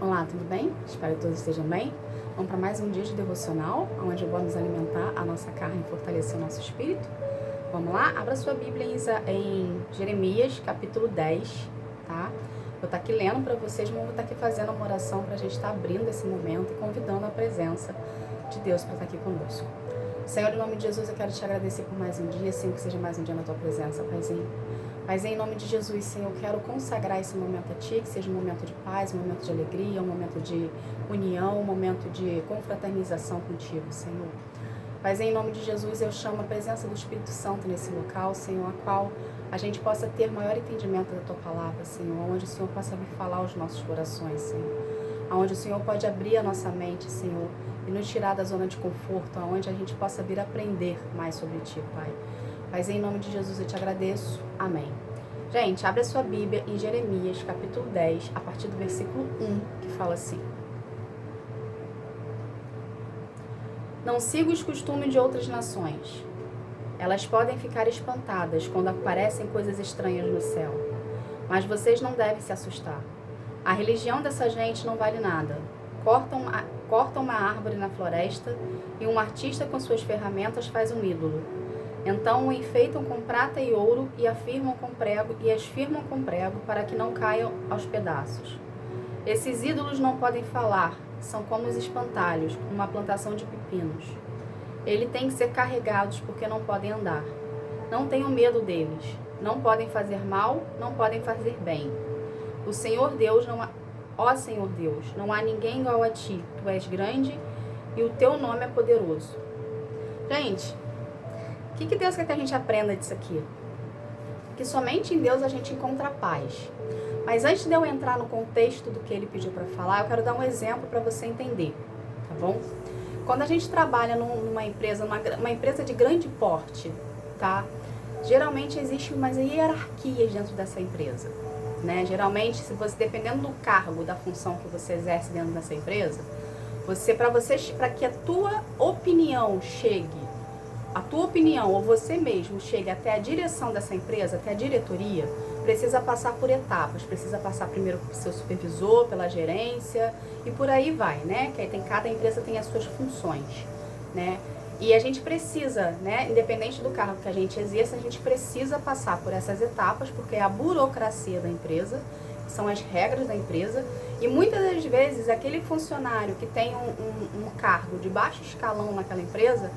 Olá, tudo bem? Espero que todos estejam bem. Vamos para mais um dia de devocional, onde vamos alimentar a nossa carne e fortalecer o nosso espírito. Vamos lá? Abra sua Bíblia em Jeremias, capítulo 10, tá? Vou estar aqui lendo para vocês, mas vou estar aqui fazendo uma oração para a gente estar abrindo esse momento e convidando a presença de Deus para estar aqui conosco. Senhor, em nome de Jesus, eu quero te agradecer por mais um dia, Senhor, que seja mais um dia na tua presença, Paizinho. Mas em nome de Jesus, Senhor, eu quero consagrar esse momento a Ti, que seja um momento de paz, um momento de alegria, um momento de união, um momento de confraternização contigo, Senhor. Mas em nome de Jesus, eu chamo a presença do Espírito Santo nesse local, Senhor, a qual a gente possa ter maior entendimento da Tua palavra, Senhor, onde o Senhor possa vir falar aos nossos corações, Senhor. Onde o Senhor pode abrir a nossa mente, Senhor, e nos tirar da zona de conforto, onde a gente possa vir aprender mais sobre Ti, Pai. Mas em nome de Jesus eu te agradeço. Amém. Gente, abre a sua Bíblia em Jeremias, capítulo 10, a partir do versículo 1, que fala assim: Não siga os costumes de outras nações. Elas podem ficar espantadas quando aparecem coisas estranhas no céu. Mas vocês não devem se assustar. A religião dessa gente não vale nada. Cortam uma árvore na floresta e um artista com suas ferramentas faz um ídolo. Então o enfeitam com prata e ouro e as firmam com prego para que não caiam aos pedaços. Esses ídolos não podem falar, são como os espantalhos, uma plantação de pepinos. Eles têm que ser carregados porque não podem andar. Não tenham medo deles. Não podem fazer mal, não podem fazer bem. Ó Senhor Deus, não há ninguém igual a ti. Tu és grande e o teu nome é poderoso. Gente, o que Deus quer que a gente aprenda disso aqui? Que somente em Deus a gente encontra paz. Mas antes de eu entrar no contexto do que ele pediu para falar, eu quero dar um exemplo para você entender, tá bom? Quando a gente trabalha numa empresa, uma empresa de grande porte, tá? Geralmente existem umas hierarquias dentro dessa empresa, né? Geralmente, dependendo do cargo, da função que você exerce dentro dessa empresa, para que a tua opinião ou você mesmo chegue até a direção dessa empresa, até a diretoria, precisa passar por etapas. Precisa passar primeiro pelo seu supervisor, pela gerência e por aí vai, né? Que aí cada empresa tem as suas funções, né? E a gente precisa, né? Independente do cargo que a gente exerça, a gente precisa passar por essas etapas, porque é a burocracia da empresa, são as regras da empresa. E muitas das vezes aquele funcionário que tem um cargo de baixo escalão naquela empresa,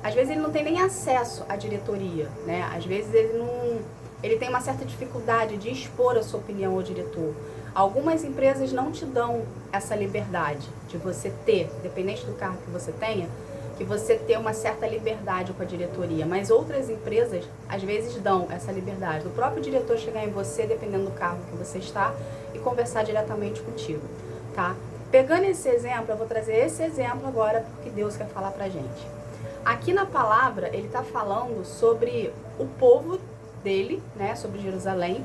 às vezes ele não tem nem acesso à diretoria, né? Às vezes ele tem uma certa dificuldade de expor a sua opinião ao diretor. Algumas empresas não te dão essa liberdade de você ter, dependente do cargo que você tenha, que você ter uma certa liberdade com a diretoria. Mas outras empresas, às vezes, dão essa liberdade. O próprio diretor chegar em você, dependendo do cargo que você está, e conversar diretamente contigo, tá? Pegando esse exemplo, eu vou trazer esse exemplo agora, porque Deus quer falar pra gente. Aqui na palavra, ele está falando sobre o povo dele, né, sobre Jerusalém,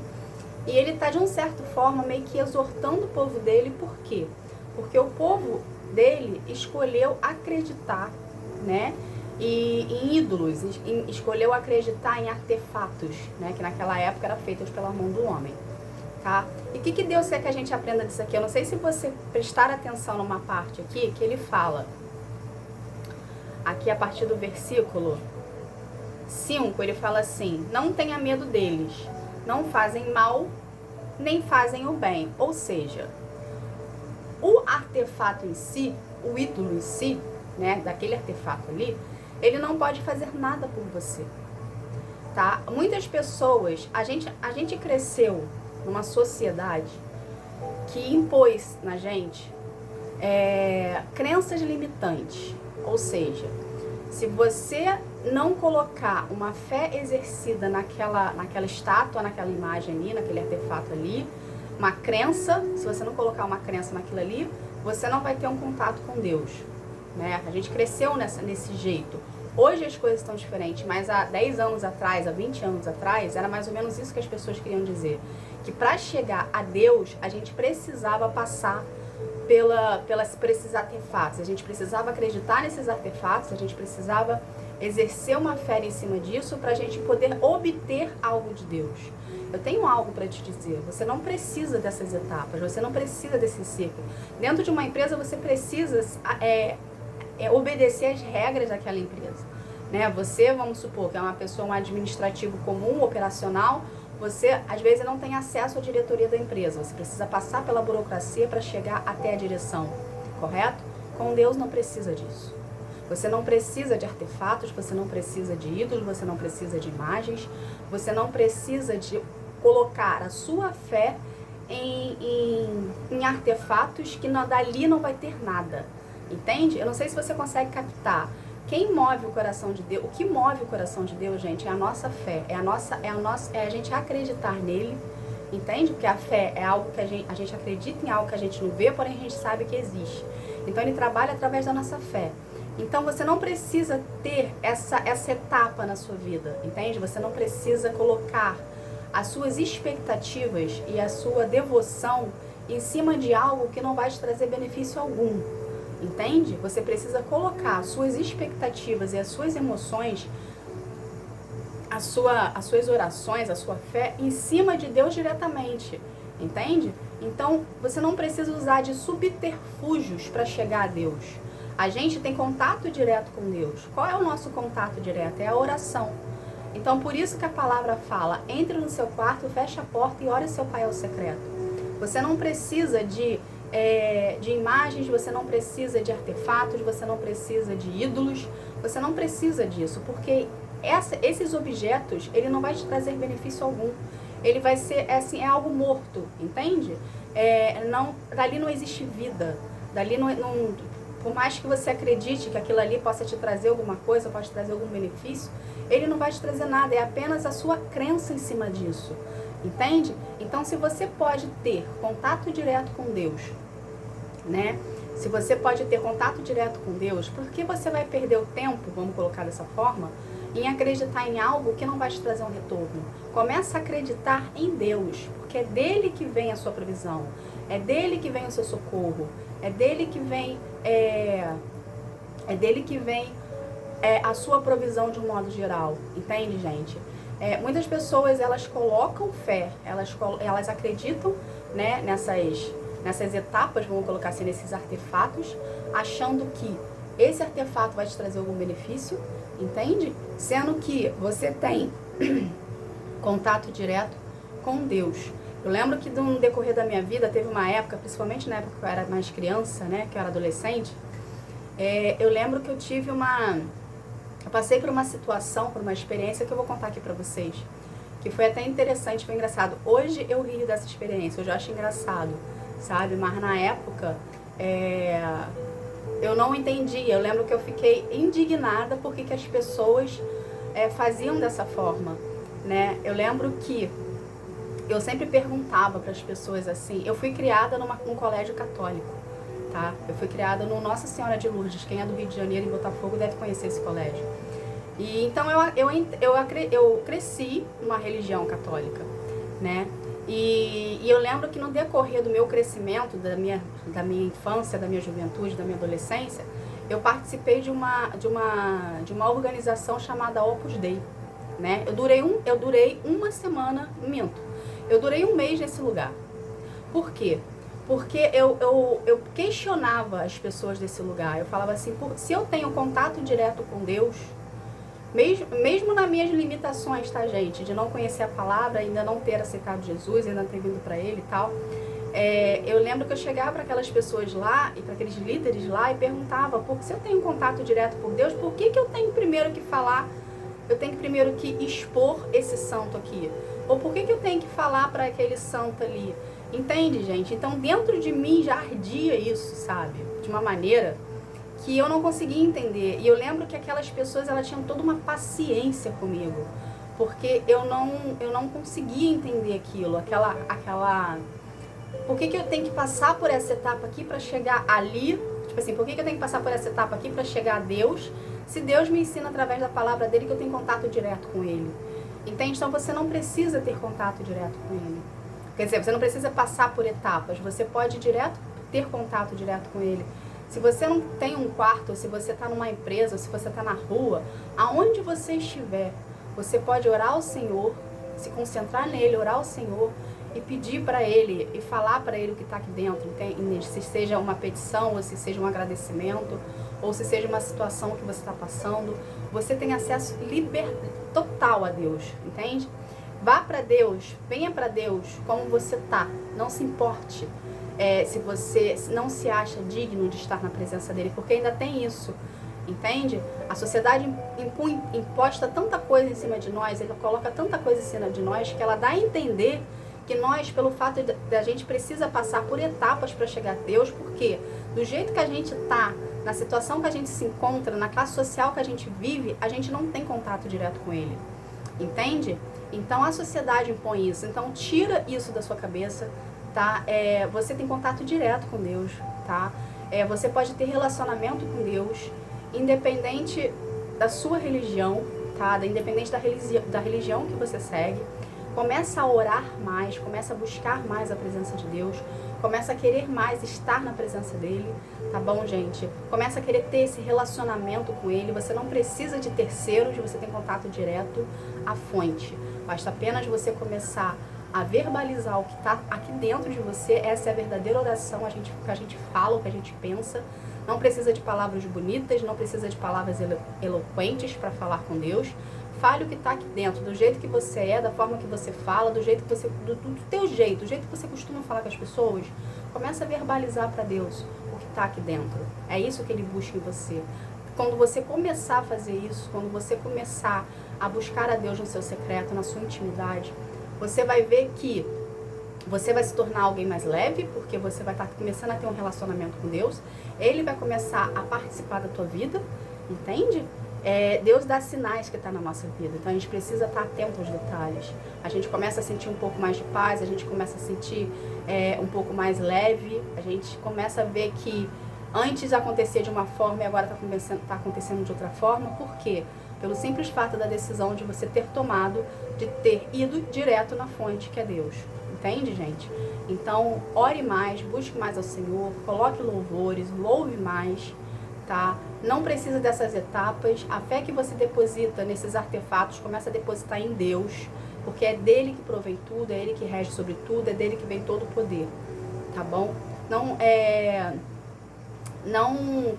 e ele está, de uma certa forma, meio que exortando o povo dele. Por quê? Porque o povo dele escolheu acreditar, né, em ídolos, escolheu acreditar em artefatos, né, que naquela época eram feitos pela mão do homem, tá? E o que Deus quer que a gente aprenda disso aqui? Eu não sei se você prestar atenção numa parte aqui, que ele fala, aqui a partir do versículo 5, ele fala assim: não tenha medo deles, não fazem mal, nem fazem o bem. Ou seja, o artefato em si, o ídolo em si, né, daquele artefato ali, ele não pode fazer nada por você, tá? Muitas pessoas, a gente cresceu numa sociedade que impôs na gente crenças limitantes. Ou seja, se você não colocar uma fé exercida naquela estátua, naquela imagem ali, naquele artefato ali, uma crença, se você não colocar uma crença naquilo ali, você não vai ter um contato com Deus, né? A gente cresceu nesse jeito. Hoje as coisas estão diferentes, mas há 10 anos atrás, há 20 anos atrás, era mais ou menos isso que as pessoas queriam dizer. Que para chegar a Deus, a gente precisava passar por esses artefatos. A gente precisava acreditar nesses artefatos, a gente precisava exercer uma fé em cima disso para a gente poder obter algo de Deus. eu tenho algo para te dizer. Você não precisa dessas etapas, você não precisa desse ciclo. Dentro de uma empresa, você precisa obedecer às regras daquela empresa. Né? Você, vamos supor, que é uma pessoa, um administrativo comum, operacional, você, às vezes, não tem acesso à diretoria da empresa. Você precisa passar pela burocracia para chegar até a direção, correto? Com Deus não precisa disso. Você não precisa de artefatos, você não precisa de ídolos, você não precisa de imagens, você não precisa de colocar a sua fé em artefatos que dali não vai ter nada. Entende? Eu não sei se você consegue captar. Quem move o coração de Deus, o que move o coração de Deus, gente, é a nossa fé, é a gente acreditar nele, entende? Porque a fé é algo que a gente acredita em algo que a gente não vê, porém a gente sabe que existe. Então ele trabalha através da nossa fé. Então você não precisa ter essa etapa na sua vida, entende? Você não precisa colocar as suas expectativas e a sua devoção em cima de algo que não vai te trazer benefício algum. Entende? Você precisa colocar as suas expectativas e as suas emoções, as suas orações, a sua fé em cima de Deus diretamente. Entende? Então, você não precisa usar de subterfúgios para chegar a Deus. A gente tem contato direto com Deus. Qual é o nosso contato direto? É a oração. Então, por isso que a palavra fala, entre no seu quarto, feche a porta e ore seu Pai ao secreto. Você não precisa de imagens, você não precisa de artefatos, você não precisa de ídolos, você não precisa disso, porque esses objetos, ele não vai te trazer benefício algum. Ele vai ser, assim, é algo morto, entende? Dali não existe vida, dali não, por mais que você acredite que aquilo ali possa te trazer alguma coisa, possa te trazer algum benefício, ele não vai te trazer nada, é apenas a sua crença em cima disso. Entende? Então, se você pode ter contato direto com Deus, né? Se você pode ter contato direto com Deus, por que você vai perder o tempo, vamos colocar dessa forma, em acreditar em algo que não vai te trazer um retorno? Começa a acreditar em Deus, porque é dele que vem a sua provisão, é dele que vem o seu socorro, é dele que vem a sua provisão de um modo geral. Entende, gente? Muitas pessoas, elas colocam fé, elas acreditam, né, nessas etapas, vamos colocar assim, nesses artefatos, achando que esse artefato vai te trazer algum benefício, entende? Sendo que você tem contato direto com Deus. Eu lembro que no decorrer da minha vida, teve uma época, principalmente na época que eu era mais criança, né, que eu era adolescente, eu lembro que eu passei por uma situação, por uma experiência que eu vou contar aqui pra vocês, que foi até interessante, foi engraçado. Hoje eu rio dessa experiência, hoje eu acho engraçado, sabe? Mas na época, eu não entendia. Eu lembro que eu fiquei indignada porque que as pessoas faziam dessa forma, né? Eu lembro que eu sempre perguntava para as pessoas assim, eu fui criada num colégio católico. Tá? Eu fui criada no Nossa Senhora de Lourdes. Quem é do Rio de Janeiro, em Botafogo, deve conhecer esse colégio. E então eu cresci numa religião católica, né? E eu lembro que no decorrer do meu crescimento, da minha infância, da minha juventude, da minha adolescência, eu participei de uma organização chamada Opus Dei, né? Eu durei uma semana, eu durei um mês nesse lugar. Por quê? Porque eu questionava as pessoas desse lugar. Eu falava assim, se eu tenho contato direto com Deus, mesmo nas minhas limitações, tá, gente? De não conhecer a palavra, ainda não ter aceitado Jesus, ainda não ter vindo pra Ele e tal. Eu lembro que eu chegava para aquelas pessoas lá, e para aqueles líderes lá, e perguntava, se eu tenho contato direto com Deus, por que eu tenho primeiro que falar, eu tenho primeiro que expor esse santo aqui? Ou por que eu tenho que falar para aquele santo ali? Entende, gente? Então, dentro de mim já ardia isso, sabe? De uma maneira que eu não conseguia entender. E eu lembro que aquelas pessoas, elas tinham toda uma paciência comigo. Porque eu não conseguia entender aquilo. Por que eu tenho que passar por essa etapa aqui para chegar ali? Tipo assim, por que eu tenho que passar por essa etapa aqui para chegar a Deus? Se Deus me ensina através da palavra dele que eu tenho contato direto com ele. Entende? Então, você não precisa ter contato direto com ele. Quer dizer, você não precisa passar por etapas, você pode ter contato direto com ele. Se você não tem um quarto, se você está numa empresa, se você está na rua, aonde você estiver, você pode orar ao Senhor, se concentrar nele, orar ao Senhor e pedir para ele e falar para ele o que está aqui dentro, se seja uma petição, ou se seja um agradecimento, ou se seja uma situação que você está passando, você tem acesso total a Deus, entende? Vá para Deus, venha para Deus como você tá, não se importe se você não se acha digno de estar na presença dele, porque ainda tem isso, entende? A sociedade imposta tanta coisa em cima de nós, ele coloca tanta coisa em cima de nós, que ela dá a entender que nós, pelo fato de a gente precisa passar por etapas para chegar a Deus, porque do jeito que a gente tá, na situação que a gente se encontra, na classe social que a gente vive, a gente não tem contato direto com ele, entende? Então a sociedade impõe isso, então tira isso da sua cabeça, tá? Você tem contato direto com Deus, tá? Você pode ter relacionamento com Deus, independente da sua religião, tá? Independente da religião que você segue. Começa a orar mais, começa a buscar mais a presença de Deus, começa a querer mais estar na presença dele, tá bom, gente? Começa a querer ter esse relacionamento com ele, você não precisa de terceiros, você tem contato direto à fonte. Basta apenas você começar a verbalizar o que está aqui dentro de você. Essa é a verdadeira oração, o que a gente fala, o que a gente pensa. Não precisa de palavras bonitas, não precisa de palavras eloquentes para falar com Deus. Fale o que está aqui dentro, do jeito que você é, da forma que você fala, do jeito que você, do teu jeito, do jeito que você costuma falar com as pessoas. Começa a verbalizar para Deus o que está aqui dentro. É isso que ele busca em você. Quando você começar a fazer isso, quando você começar a buscar a Deus no seu secreto, na sua intimidade, você vai ver que você vai se tornar alguém mais leve, porque você vai estar começando a ter um relacionamento com Deus. Ele vai começar a participar da tua vida, entende? Deus dá sinais que está na nossa vida, então a gente precisa estar atento aos detalhes. A gente começa a sentir um pouco mais de paz, a gente começa a sentir um pouco mais leve, a gente começa a ver que antes acontecia de uma forma e agora está acontecendo de outra forma. Por quê? Pelo simples fato da decisão de você ter tomado, de ter ido direto na fonte, que é Deus. Entende, gente? Então, ore mais, busque mais ao Senhor, coloque louvores, louve mais, tá? Não precisa dessas etapas. A fé que você deposita nesses artefatos, começa a depositar em Deus, porque é dele que provém tudo, é ele que rege sobre tudo, é dele que vem todo o poder, tá bom?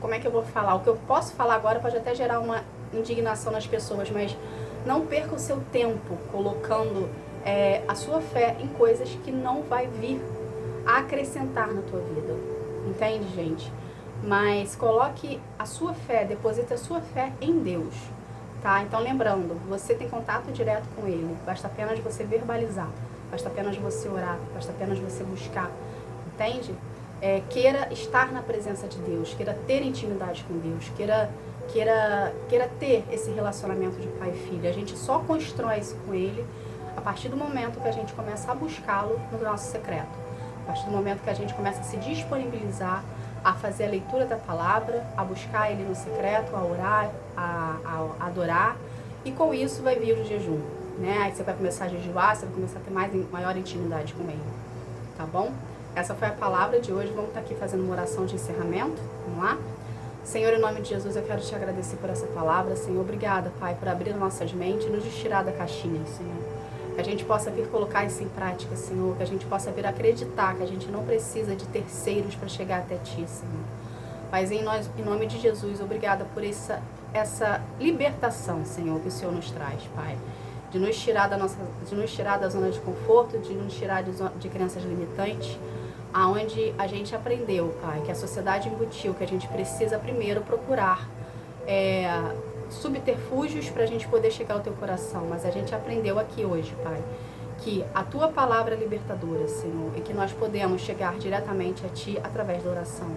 Como é que eu vou falar? O que eu posso falar agora pode até gerar uma indignação nas pessoas, mas não perca o seu tempo colocando a sua fé em coisas que não vai vir a acrescentar na tua vida, entende, gente? Mas coloque a sua fé, deposite a sua fé em Deus, tá? Então lembrando, você tem contato direto com ele, basta apenas você verbalizar, basta apenas você orar, basta apenas você buscar, entende? Queira estar na presença de Deus, queira ter intimidade com Deus, queira ter esse relacionamento de pai e filho. A gente só constrói isso com ele a partir do momento que a gente começa a buscá-lo no nosso secreto, a partir do momento que a gente começa a se disponibilizar a fazer a leitura da palavra, a buscar ele no secreto, a orar, a adorar, e com isso vai vir o jejum, né? Aí você vai começar a jejuar, você vai começar a ter maior intimidade com ele, tá bom? Essa foi a palavra de hoje. Vamos estar aqui fazendo uma oração de encerramento. Vamos lá? Senhor, em nome de Jesus, eu quero te agradecer por essa palavra. Senhor, obrigada, Pai, por abrir nossas mentes e nos tirar da caixinha, Senhor. Que a gente possa vir colocar isso em prática, Senhor. Que a gente possa vir acreditar que a gente não precisa de terceiros para chegar até Ti, Senhor. Mas em nome de Jesus, obrigada por essa libertação, Senhor, que o Senhor nos traz, Pai. De nos tirar da zona de conforto, de nos tirar de crenças limitantes, aonde a gente aprendeu, Pai, que a sociedade embutiu, que a gente precisa primeiro procurar subterfúgios para a gente poder chegar ao Teu coração. Mas a gente aprendeu aqui hoje, Pai, que a Tua palavra é libertadora, Senhor, e que nós podemos chegar diretamente a Ti através da oração,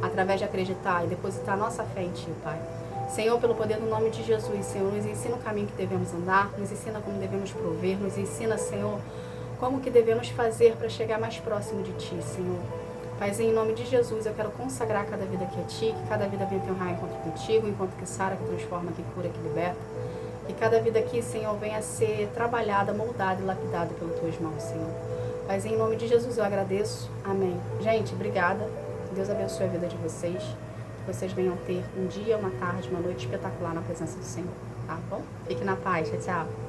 através de acreditar e depositar nossa fé em Ti, Pai. Senhor, pelo poder do nome de Jesus, Senhor, nos ensina o caminho que devemos andar, nos ensina como devemos prover, nos ensina, Senhor, como que devemos fazer para chegar mais próximo de Ti, Senhor. Paizinho, em nome de Jesus, eu quero consagrar cada vida aqui a Ti, que cada vida venha ter um raio encontro contigo, enquanto que sara, que transforma, que cura, que liberta. Que cada vida aqui, Senhor, venha a ser trabalhada, moldada e lapidada pelas Tuas mãos, Senhor. Paizinho, em nome de Jesus, eu agradeço. Amém. Gente, obrigada. Deus abençoe a vida de vocês. Que vocês venham ter um dia, uma tarde, uma noite espetacular na presença do Senhor, tá bom? Fique na paz. Tchau, tchau.